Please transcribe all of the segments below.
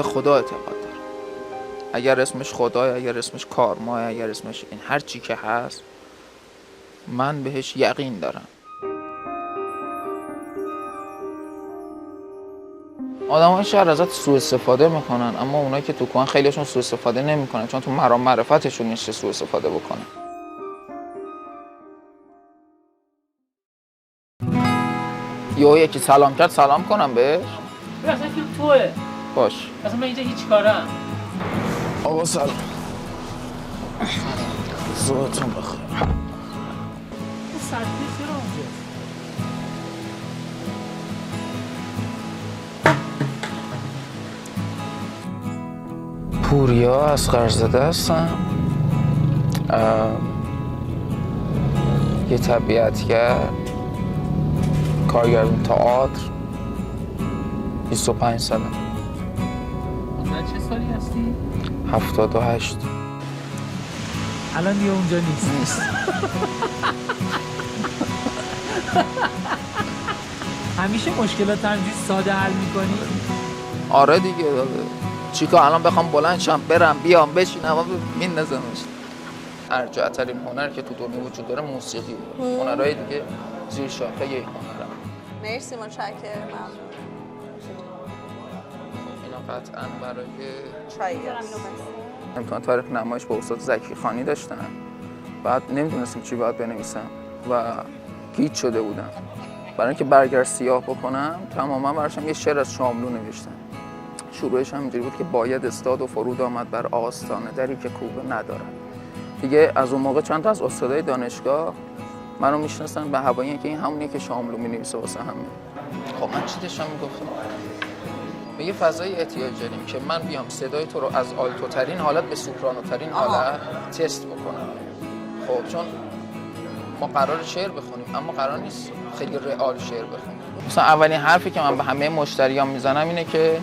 به خدا اعتقاد دارم. اگر اسمش خدای، اگر اسمش کارما، اگر اسمش این هر چی که هست، من بهش یقین دارم. آدم‌های شهر ازت سوء استفاده میکنن، اما اونایی که تو کوهن خیلیشون سوء استفاده نمیکنن، چون تو مرام معرفتشون نیست سوء استفاده بکنن. یکی سلام کرد سلام کنم بهش؟ اصلا که توه. باش. اصلا من اینجا هیچ کارم. آقا سلام. صبحتون بخیر. سرپیچ چرا اونجا؟ پوریا اصغرزاده هستم. یه طبیعتگر، کارگردان تئاتر، 25 سالم. من چه سالی هستی؟ 78. الان دیگه اونجا نیست. همیشه مشکلات همینجوری ساده حل میکنی؟ آره دیگه. چیکار الان بخوام بلند شم برم بیام بشینم و میندازمش. ارجع‌ترین هنر که تو دنیا وجود داره موسیقی. هنرهای دیگه زیر شاخه یک هنرم. مرسی، متشکرم. اینا قطعاً برای چای امتحان تاریخ نمایش با استاد زکی خانی داشتم. بعد نمیدونستم چی باید بنویسم و گیج شده بودم. برای اینکه برگر سیاه بکنم تماما براشم یه شعر از شاملو نوشتم. شروعش هم اینجوری بود که باید استاد و فرود آمد بر آستانه دری که کوبه نداره. دیگه از اون موقع چند تا از استادای دانشگاه منو میشناسن به هوایی که این همونیه که شاملو مینویسه واسه همه. خب من چی داشتم میگفتم؟ به یه فضای احتیاج داریم که من بیام صدای تو رو از آلتو ترین حالت به سوپرانو ترین حالت تست بکنم. خب چون ما قرار شعر بخونیم اما قرار نیست خیلی رئال شعر بخونیم. مثلا اولین حرفی که من به همه مشتریام میزنم اینه که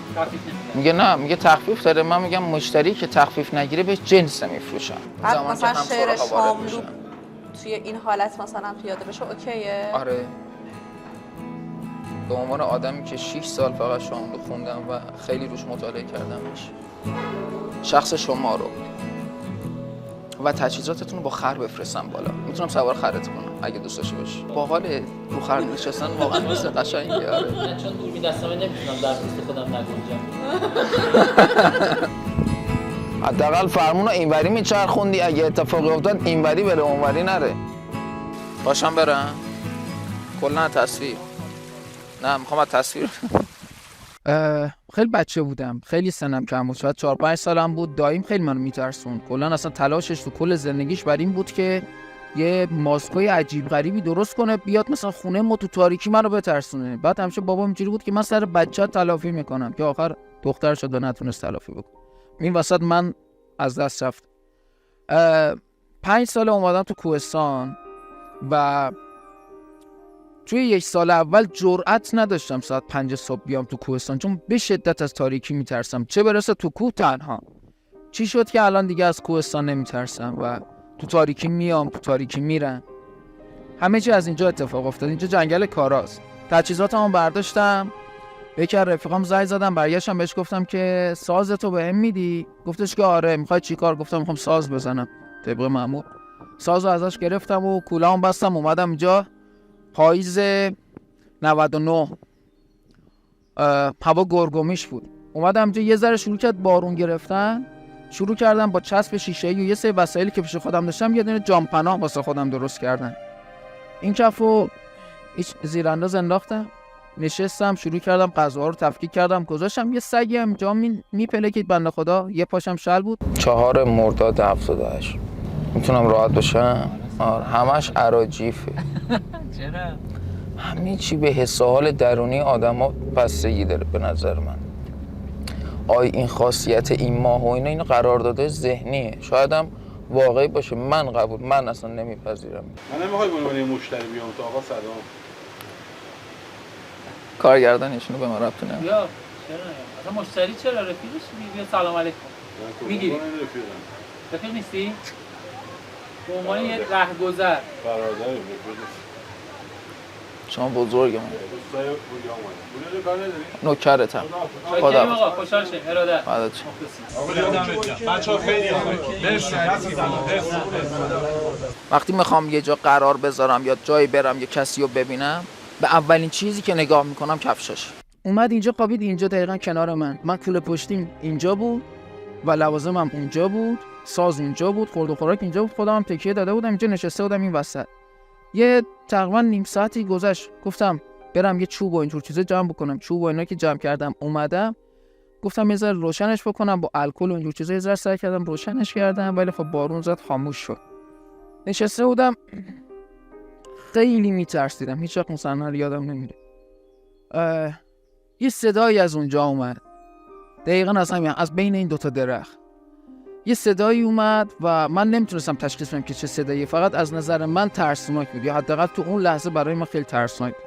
میگه نه، میگه تخفیف داره. من میگم مشتری که تخفیف نگیره بهش جنس میفروشن. بعد مثلا شعر شاملو توی این حالت مثلا پیاده بشه اوکیه؟ آره. به عنوان آدمی که 6 سال فقط شاملو خوندم و خیلی روش مطالعه کردمش، شخص شما رو و تجهیزاتتون رو با خر بفرستم بالا. میتونم سوار خرت کنم اگه دوست داشته باشی. باحال رو خر نشستن واقعا مثل قشنگه. آره. من چون دوربین دستمه نمیتونم در پوست خودم نگنجم. حداقل فرمون رو اینوری میچرخوندی، اگه اتفاقی افتاد اینوری بره اونوری نره. باشم برم؟ کلا تصویر. نه میخوام از تصویر. خیلی بچه بودم، خیلی سنم کم بود، شاید 4-5 سالم بود. داییم خیلی منو میترسون. کلا اصلا تلاشش تو کل زندگیش بر این بود که یه ماسکای عجیب غریبی درست کنه بیاد مثلا خونه ما تو تاریکی منو بترسونه. بعد همیشه بابام اینجوری بود که من سر بچه تلافی میکنم، که آخر دختر شد و نتونست تلافی بکنه. این وسط من از دست رفت. 5 سال اومدم تو کوهستان و توی 1 سال اول جرئت نداشتم ساعت 5 صبح بیام تو کوهستان، چون به شدت از تاریکی میترسم، چه برسه تو کوه تنها. چی شد که الان دیگه از کوهستان نمیترسم و تو تاریکی میام، تو تاریکی میرم. همه چی از اینجا اتفاق افتاد. اینجا جنگل کاراست. تجهیزاتمو برداشتم، به یکی از رفیقام زنگ زدم، برگشتم بهش گفتم که سازتو بهم میدی؟ گفتش که آره. میخوای چیکار؟ گفتم میخوام ساز بزنم طبق معمول. سازو ازش گرفتم و کولامو بستم، اومدم اینجا. پاییز 99 هوا گرگومیش بود. اومدم اینجا یه ذره شروع کرد بارون گرفتن. شروع کردم با چسب شیشه‌ای و یه سری وسایلی که پیش خودم داشتم یه دونه جام پناه واسه خودم درست کردم. این کفو هیچ زیرانداز انداختم، نشستم، شروع کردم غذاها رو تفکیک کردم، گذاشتم. یه سگی هم جا میپلکید بنده خدا، یه پاشم شل بود. 4 مرداد 78 میتونم راحت باشم. همش اراجیفه. چرا؟ همه چی به حس و حال درونی آدما بستگی داره به نظر من. این خاصیت این ماه و اینو قرارداد ذهنیه. شاید هم واقعی باشه، من اصلا نمیپذیرم. من نمیخوای بونم مشتری بیام تو. آقا سلام. کارگردانشونو به من ربطی نداره. یا چرا؟ اصلا مشتری چرا؟ رفیقش بیا سلام علیکم. میگیری؟ رفیق نیستی؟ به عنوان یه رهگذر. برادر شما بزرگ من. دوستای بویا اومدن. بویا کار نداری؟ نوکرتم. خدا آقا خوشحال شد. ارادت. بعدت بچه‌ها خیلی مرسی. وقتی میخوام یه جا قرار بذارم یا جایی برم یا کسی رو ببینم، به اولین چیزی که نگاه میکنم کفشش. اومد اینجا خوابید اینجا دقیقاً کنار من کوله پشتیم اینجا بود و لوازمم اونجا بود، ساز اونجا بود، خورد و خوراک اینجا بود، خودم تکیه داده بودم اینجا نشسته بودم این وسط. یه تقریبا نیم ساعتی گذشت، گفتم برم یه چوب و اینجور چیزا جمع بکنم. چوب و اینا که جمع کردم اومدم گفتم یه ذره روشنش بکنم با الکل و اینجور چیزا، یه ذره سعی کردم روشنش کردم ولی خب بارون زد خاموش شد. نشسته بودم خیلی میترسیدم، هیچ وقت مثلا یادم نمیره. یه صدایی از اونجا اومد، دقیقاً از بین این دوتا درخت یه صدایی اومد و من نمیتونستم تشخیص بدم که چه صداییه، فقط از نظر من ترسناک بود، یا حداقل تو اون لحظه برای من خیلی ترسناک بود.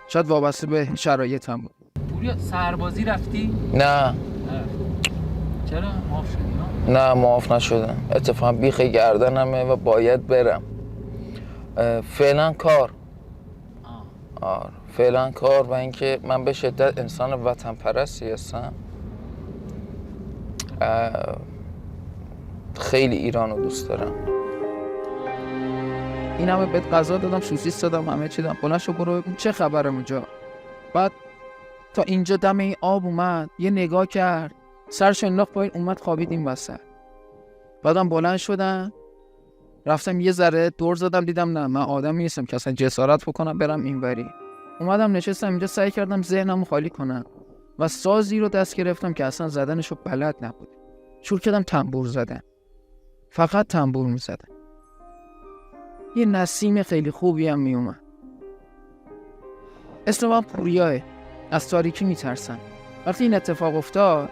شاید وابسته به شرایطم بود. پوریا سربازی رفتی؟ نه. چرا؟ معاف شدی؟ نه معاف نشدم، اتفاقا بیخ گردنمه و باید برم. فعلا کار. فعلا کار و اینکه من به شدت انسان وطن پرستی هستم. خیلی ایران رو دوست دارم. این همه بهت غذا دادم، سوسیس دادم، همه چی دادم، بلند شو برو ببین چه خبره اونجا. بعد تا اینجا دم این آب اومد، یه نگاه کرد، سرش انداخت پایین، اومد خوابید این وسط. بعدم بلند شدم رفتم یه ذره دور زدم، دیدم نه من آدمی نیستم که اصلا جسارت بکنم برم اینوری. اومدم نشستم اینجا، سعی کردم ذهنمو خالی کنم و سازی رو دست گرفتم که اصلا زدنشو بلد نبود. شروع کردم تنبور زدن، فقط تنبور میزدم. یه نسیم خیلی خوبی هم میومد. اسم من پوریاه، از تاریکی میترسم. وقتی این اتفاق افتاد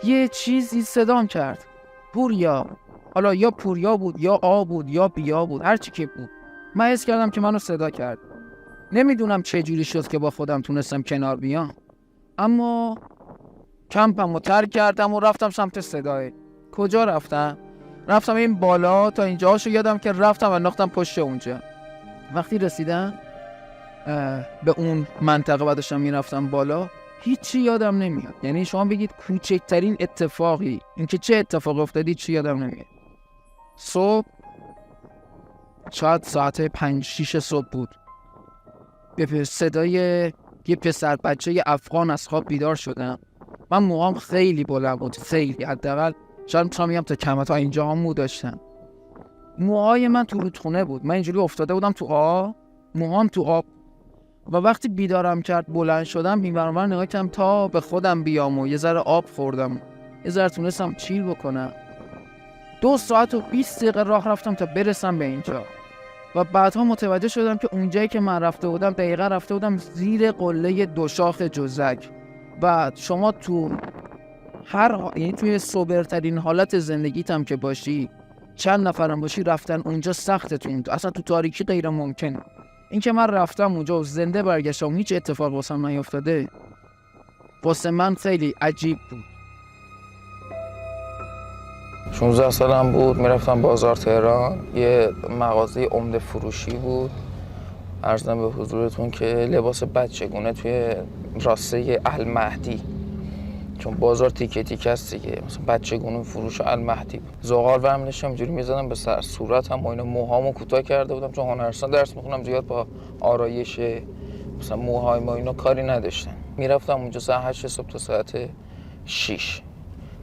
یه چیزی صدام کرد، پوریا. حالا یا پوریا بود یا آ بود یا بیا بود، هر چی که بود. من حس کردم که منو صدا کرد. نمیدونم چه جوری شد که با خودم تونستم کنار بیام، اما کمپمو ترک کردم و رفتم سمت صدای. کجا رفتم؟ رفتم این بالا تا اینجاشو یادم که رفتم و انداختم پشت اونجا. وقتی رسیدم به اون منطقه و داشتم میرفتم بالا، هیچی یادم نمیاد. یعنی شما بگید کوچکترین اتفاقی، اینکه چه اتفاق افتادی چی یادم نمیاد. صبح شاید ساعت 5-6 صبح بود، به صدای یه پسر بچه افغان از خواب بیدار شدم. من موهام خیلی بلند بود، خیلی، حداقل شاید میتونم بگم تا کمرتا اینجا هم مو داشتم. موهای من تو رودخونه بود، من اینجوری افتاده بودم تو آب، موهام تو آب. و وقتی بیدارم کرد بلند شدم این ور اونور نگاه کردم تا به خودم بیام و یه ذره آب خوردم، یه ذره تونستم چیل بکنم. 2 ساعت و 20 دقیقه راه رفتم تا برسم به اینجا و بعدها متوجه شدم که اونجایی که من رفته بودم دقیقا رفته بودم زیر قله 2 شاخ جزک. و شما تو یعنی توی سوبرترین حالت زندگیت هم که باشی، چند نفرم باشی، رفتن اونجا سختتون، اصلا تو تاریکی غیر ممکنه. این که من رفتم اونجا و زنده برگشتم هیچ اتفاق واسم نیفتاده، واسه من خیلی عجیب بود. 16 سالم بود، میرفتم بازار تهران، یه مغازه عمده فروشی بود. عرضم به حضورتون که لباس بچگونه توی راسته المهدی، چون بازار تیکه تیکه است دیگه، مثلا بچگونه فروش المهدی بود. زغال ورم داشتم اینجوری می‌زدم به سر صورتم و اینا. موهامو کوتاه کرده بودم چون هنرستان درس می‌خونم، زیاد با آرایش مثلا موهای ما اینا کاری نداشتم. میرفتم اونجا ساعت 8 صبح تا ساعت 6.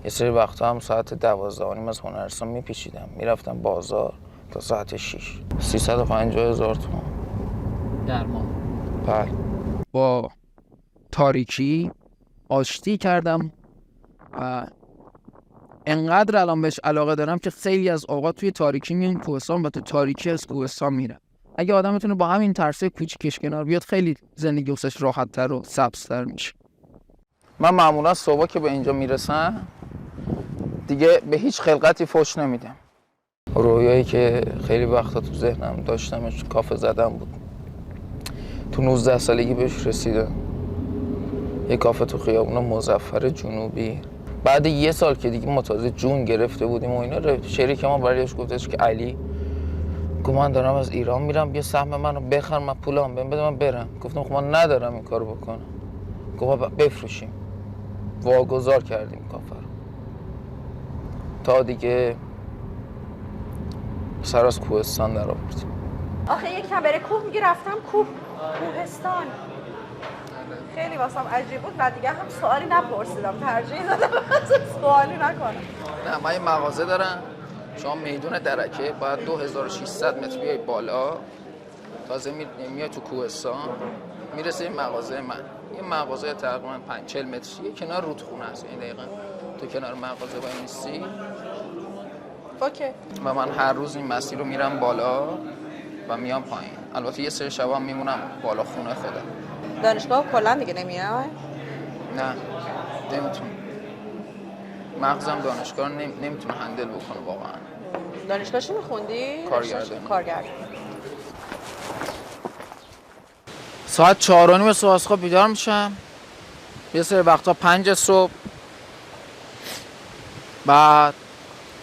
یه سری وقتا هم ساعت 12 از هنرستان میپیچیدم، میرفتم بازار تا ساعت 6. 350,000 تومان در ماه. بله. با تاریکی آشتی کردم و انقدر الان بهش علاقه دارم که خیلی از اوقات توی تاریکی میام کوهستان و تو تاریکی از کوهستان میرم. اگه آدم بتونه با همین ترسه کوچیکش کنار بیاد، خیلی زندگی واسش راحت‌تر و سبزتر میشه. من معمولا صبح که به اینجا میرسم دیگه به هیچ خلقتی فوش نمیدم. رویایی که خیلی وقتا تو ذهنم داشتمش کافه زدن بود. تو 19 سالگی بهش رسیدم. یه کافه تو خیابون مظفر جنوبی. بعد 1 سال که دیگه ما تازه جون گرفته بودیم و اینا، شریک ما برایش گفتش که علی گفت من دارم از ایران میرم، بیا سهم منو بخر، من پولام بهم بده من برم. گفتم خب من ندارم این کارو بکنم. گفت بفروشیم. واگذار کردیم کافر تا دیگه سر از کوهستان در آوردیم. آخه یکم بره کوه میگه رفتم کوهستان. خیلی واسم عجیب بود و دیگه هم سوالی نپرسیدم، ترجیح دادم سوالی نکنم. نه من یه مغازه دارم، شما میدون درکه باید 2600 متر بیای بالا، تازه میای تو کوهستان میرسه این مغازه من. یه مغازه تقریبا 5-40 متریه کنار رودخونه است. این دقیقاً تو کنار مغازه وای میستی. اوکی. و من هر روز این مسیر رو میرم بالا و میام پایین. البته یه سری شبا میمونم بالا خونه خودم. دانشگاه کلا دیگه نمیای؟ نه نمیتونم. مغزم دانشگاه رو نمیتونه هندل بکنه واقعا. دانشگاه چی میخوندی؟ کارگردانی. ساعت 4:30 صبح از خواب بیدار میشم. یه سری وقتا 5 صبح. بعد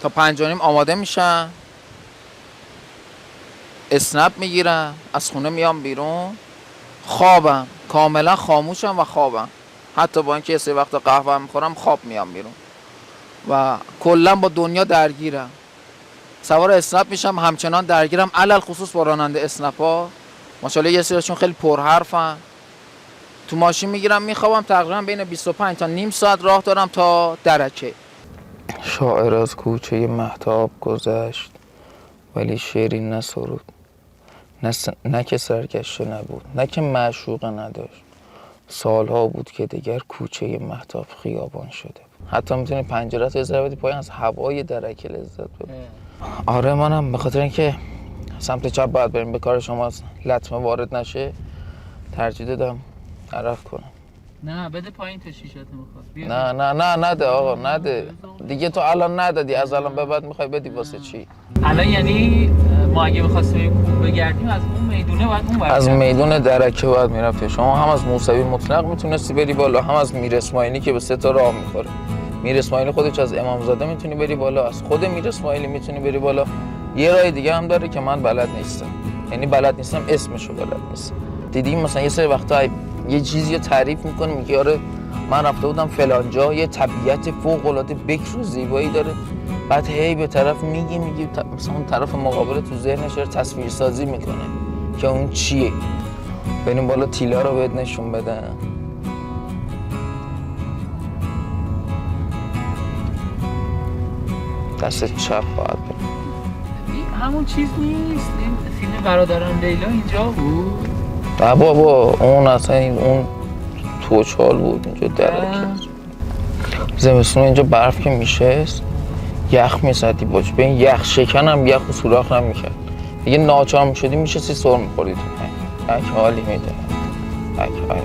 تا 5:30 آماده میشم. اسنپ میگیرم، از خونه میام بیرون. خوابم، کاملا خاموشم و خوابم. حتی با اینکه یه سری وقتا قهوه میخورم خواب میام بیرون. و کلا با دنیا درگیرم. سوار اسنپ میشم، همچنان درگیرم، علل خصوص با راننده اسنپ‌ها. ماشاءالله یه سریشون خیلی پرحرفن. تو ماشین میگیرم میخوابم، تقریبا بین 25 تا نیم ساعت راه دارم تا درکه. شاعر از کوچه مهتاب گذشت ولی شعری نسرود، نه که سرگشته نبود، نه که معشوقه نداشت. سالها بود که دیگر کوچه مهتاب خیابان شده. حتی میتونی پنجره‌ت یه ذره بدی پایین، از هوای درکه لذت ببری. آره منم به خاطر اینکه سمت چپ باید بریم، به کار شما لطمه وارد نشه، ترجیح دادم عرف کنم. نه بده پایین تا شیشت میخواد. نه نده آقا، نده دیگه. تو الان ندادی، از الان به بعد میخوای بدی واسه چی؟ الان یعنی ما اگه می‌خواستیم کوه بگردیم از اون میدونه باید اون از میدون درکه باید میرفتی. شما هم از موسوی مطلق میتونستی بری بالا، هم از میر اسماعیلی که به 3 تا راه میخوره. میر اسماعیلی خودش از امامزاده میتونی بری بالا، از خود میر اسماعیلی میتونی بری بالا. یه راه دیگه هم داره که من بلد نیستم، یعنی بلد نیستم اسمشو بلد نیستم. دیدیم مثلا یه سری وقتا یه چیزی رو تعریف میکنه، میگه آره من رفته بودم فلان جا، یه طبیعت فوق العاده بکر و زیبایی داره، بعد هی به طرف میگی مثلا اون طرف مقابل تو ذهنش رو تصویر سازی میکنه که اون چیه. بریم بالا تیلا رو بهت نشون بدم. دست چپ باید بریم. همون چیز نیست این فیلم برادران لیلا اینجا بود؟ نه بابا اون اصلا اون توچال بود اینجا درکه. زمستون اینجا برف که میشست یخ میزدی باش، به این یخ شکن هم یخ و سوراخ نمیکرد دیگه. ناچار میشدی میشستی سر میخوردی تو پایین. یک حالی میده، یک حالی.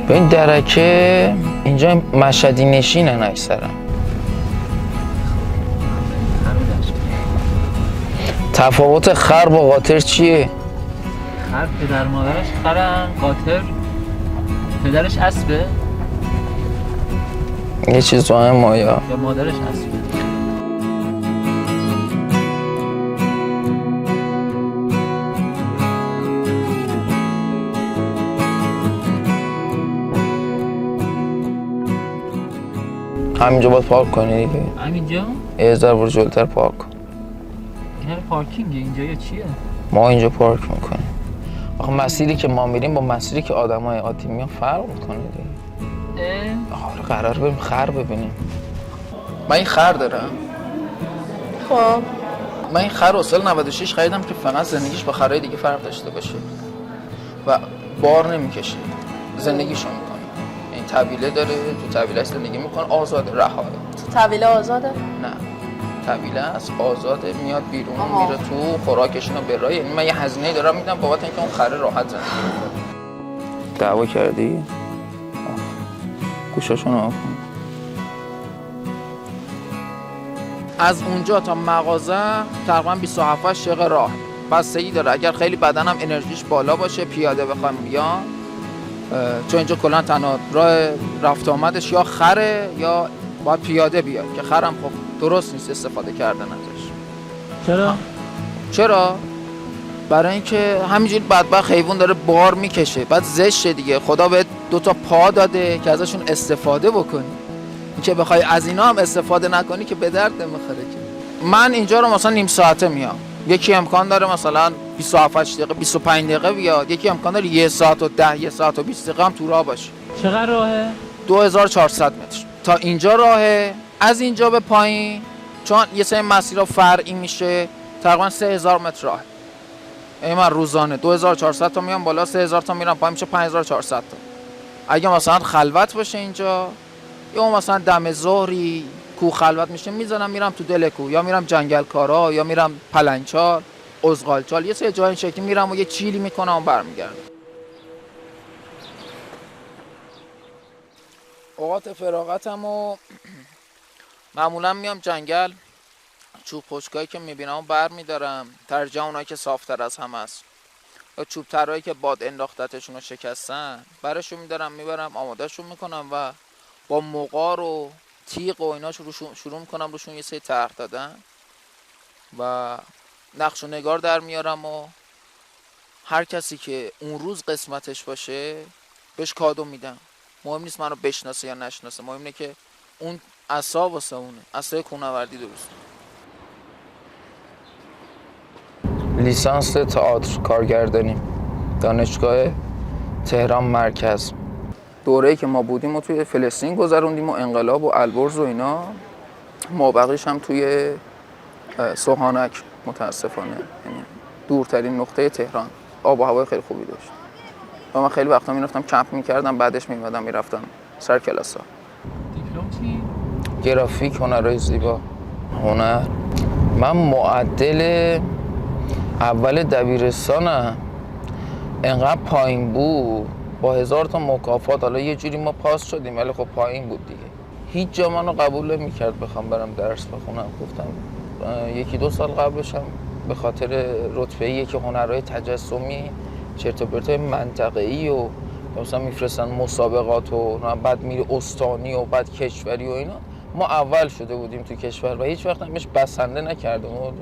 به این درکه اینجا مشهدی نشینن اکثرا. تفاوت خر با قاطر چیه؟ خر پدر مادرش خرن، قاطر پدرش اسبه؟ یه چیز تو همه مایا یا مادرش اسبه؟ همینجا باید پارک کنی دیگه. همینجا؟ یه ذره برو جلوتر پارک کن. این پارکینگه اینجا یا چیه؟ ما اینجا پارک میکنیم. آخه مسیری که ما میریم با مسیری که آدمای عادی میان فرق میکنه دیگه. آره قرار بریم خر ببینیم. من این خر دارم. خب من این خر رو سال 96 خریدم که فقط زندگیش با خرهای دیگه فرق داشته باشه و بار نمیکشه، زندگیشو میکنه. این طویله داره، تو طویله زندگی میکنه، آزاده، رهاه. تو طویله آزاده؟ نه طویله است، آزاده، میاد بیرون میره تو، خوراکشونو به راه. یعنی من یه هزینه‌ای دارم میدم بابت اینکه اون خره راحت زندگی کنه. دعوا کردی؟ گوشاشون رو آفون. از اونجا تا مغازه تقریبا 27 دقیقه راه. بستگی داره. اگر خیلی بدنم انرژیش بالا باشه پیاده بخوام بیام، چون اینجا کلا تنها راه رفت آمدش یا خره یا باید پیاده بیاد که خرم خب درست نیست استفاده کردن ازش. چرا؟ برای اینکه همینجوری بدبخت حیوان داره بار میکشه، بعد زشته دیگه. خدا بهت 2 تا پا داده که ازشون استفاده بکنی، که بخوای از اینا هم استفاده نکنی که به درد نمیخوره. که من اینجا رو مثلا نیم ساعته میام، یکی امکان داره مثلا 27 دقیقه 25 دقیقه بیاد، یکی امکان داره 1 ساعت و 10 1 ساعت و 20 دقیقه هم تو راه باشه. چقدر راهه؟ 2400 متر تا اینجا راهه. از اینجا به پایین چون یه سری مسیرها فرعی میشه تقریبا 3000 متر راه. من روزانه 2400 تا میام بالا، 3000 تا میرم پایین، میشه 5400 تا. اگه مثلا خلوت باشه اینجا یا مثلا دم ظهری کوه خلوت میشه میزنم میرم تو دل کوه، یا میرم جنگل کارا، یا میرم پلنگچال، ازغالچال، یه سری جای این شکلی میرم و یه چیلی میکنم و برمیگردم. اوقات فراغتمو معمولا میام جنگل، چوب خشکایی که میبینم برمیدارم، ترجیح اونایی که صافتر از همه است، یا چوب ترایی که باد انداختتشون رو شکستن برشون میدارم میبرم آمادهشون میکنم و با مقار و تیغ و ایناش شروع میکنم روشون یه سری طرح دادن و نقش و نگار در میارم و هر کسی که اون روز قسمتش باشه بهش کادو میدم. مهم نیست منو بشناسه یا نشناسه، مهم اینه که اون عصا واسه اونه، عصای کوهنوردی درست. لیسانس تئاتر کارگردانی دانشگاه تهران مرکز. دوره‌ای که ما بودیم و توی فلسطین گذروندیم و انقلاب و البرز و اینا، مابقیش هم توی سوهانک متاسفانه، یعنی دورترین نقطه تهران. آب و هوای خیلی خوبی داشت و من خیلی وقتا میرفتم کمپ میکردم، بعدش میمدم میرفتم سر کلاسا. دیپلم چی؟ گرافیک، هنرهای زیبا. هنر من معدل اول دبیرستانم انقدر پایین بود با 1000 تا مکافات، حالا یه جوری ما پاس شدیم ولی خب پایین بود دیگه. هیچ جا منو قبول نمی‌کرد بخوام برم درس بخونم. گفتم 1-2 سال قبلش هم به خاطر رتبه‌ای که هنرهای تجسمی چرت و پرتای منطقه‌ای و مثلا میفرستن مسابقات و بعد میره استانی و بعد کشوری و اینا، ما اول شده بودیم تو کشور و هیچ وقت هم بهش بسنده نکردم.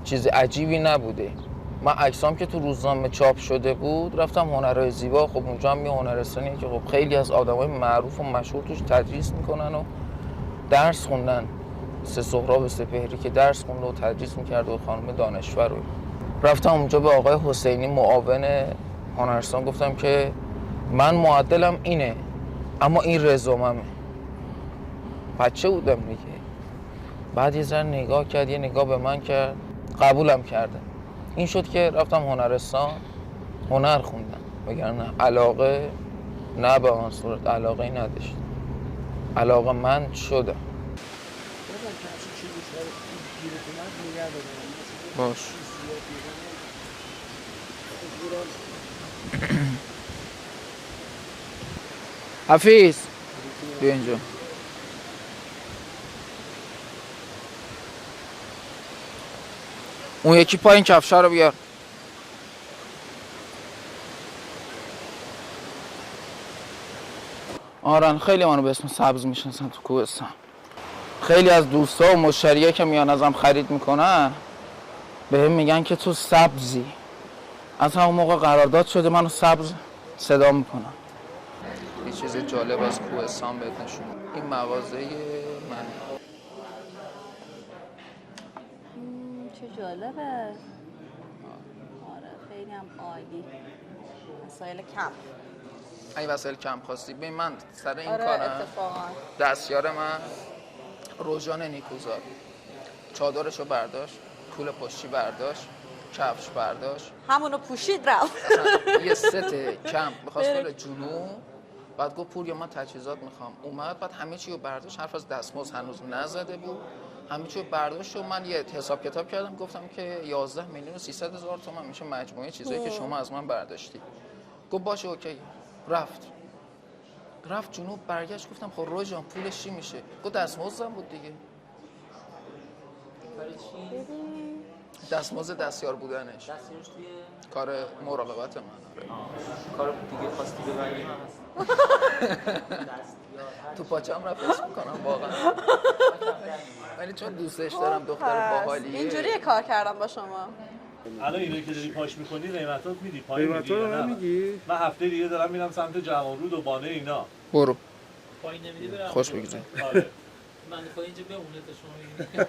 چیز عجیبی نبوده. من عکسام که تو روزنامه چاپ شده بود رفتم هنرهای زیبا، خب اونجا هم یه هنرستانیه که خب خیلی از آدمای معروف و مشهور توش تدریس میکنن و درس خوندن. سهراب سپهری که درس خونده و تدریس میکرد و خانم دانشور رو. رفتم اونجا به آقای حسینی معاون هنرستان گفتم که من معدلم اینه اما این رزوممه. بچه بودم دیگه. بعد یه ذره نگاه کرد، یه نگاه به من کرد، قبولم کرده. این شد که رفتم هنرستان هنر خوندم، وگرنه علاقه نه به آن صورت علاقه نداشتم. علاقه من شدم. باش. حفیظ بیا اینجا. اون یکی پایین کفشه رو بیار. آران خیلی منو به اسم سبز میشناسن تو کوهستان. خیلی از دوستا و مشتریا که میان ازم خرید میکنن بهم میگن که تو سبزی. از همون موقع قرارداد شده منو سبز صدا میکنن. یه چیز جالب از کوهستان بهت نشون. این مغازه من. چه جالبه. آره خیلی هم عالی. وسایل کمپ. این وسایل کمپ خواستی ببین من سر این آره کارم اتفاقا دستیار من روژان نیکوزاد چادرشو برداشت، کول پشتی برداشت، کفش برداشت، همونو پوشید رفت. یه ست کمپ می‌خواست بره جنوب. بعد گفت پوریا من تجهیزات میخوام. اومد بعد همه چی رو برداشت، حرف از دستمزد هنوز نزده بود، همه چی رو برداشت و من یه حساب کتاب کردم گفتم که 11,300,000 تومان میشه مجموعه چیزایی که شما از من برداشتی. گفت باشه اوکی. رفت جنوب، برگشت گفتم خب روژان پولش چی میشه؟ گفت دستمزدم بود دیگه. دستمزد دستیار بودنش، دستیارش توی کار مراقبت من. کار دیگه خواستی ببری من هست. تو پاچم رفت اسم میکنم واقعا، ولی چون دوستش دارم دختر باحالیه. اینجوری کار کردم با شما. الان اینو که داری پاش میکنی قیمتات میدی پایین قیمتا رو من میگی؟ من هفته دیگه دارم میرم سمت جوانرود و بانه اینا. برو پایین نمیدی برم خوش بگذار. آره من خواهی اینجا بمونه تا شما بگید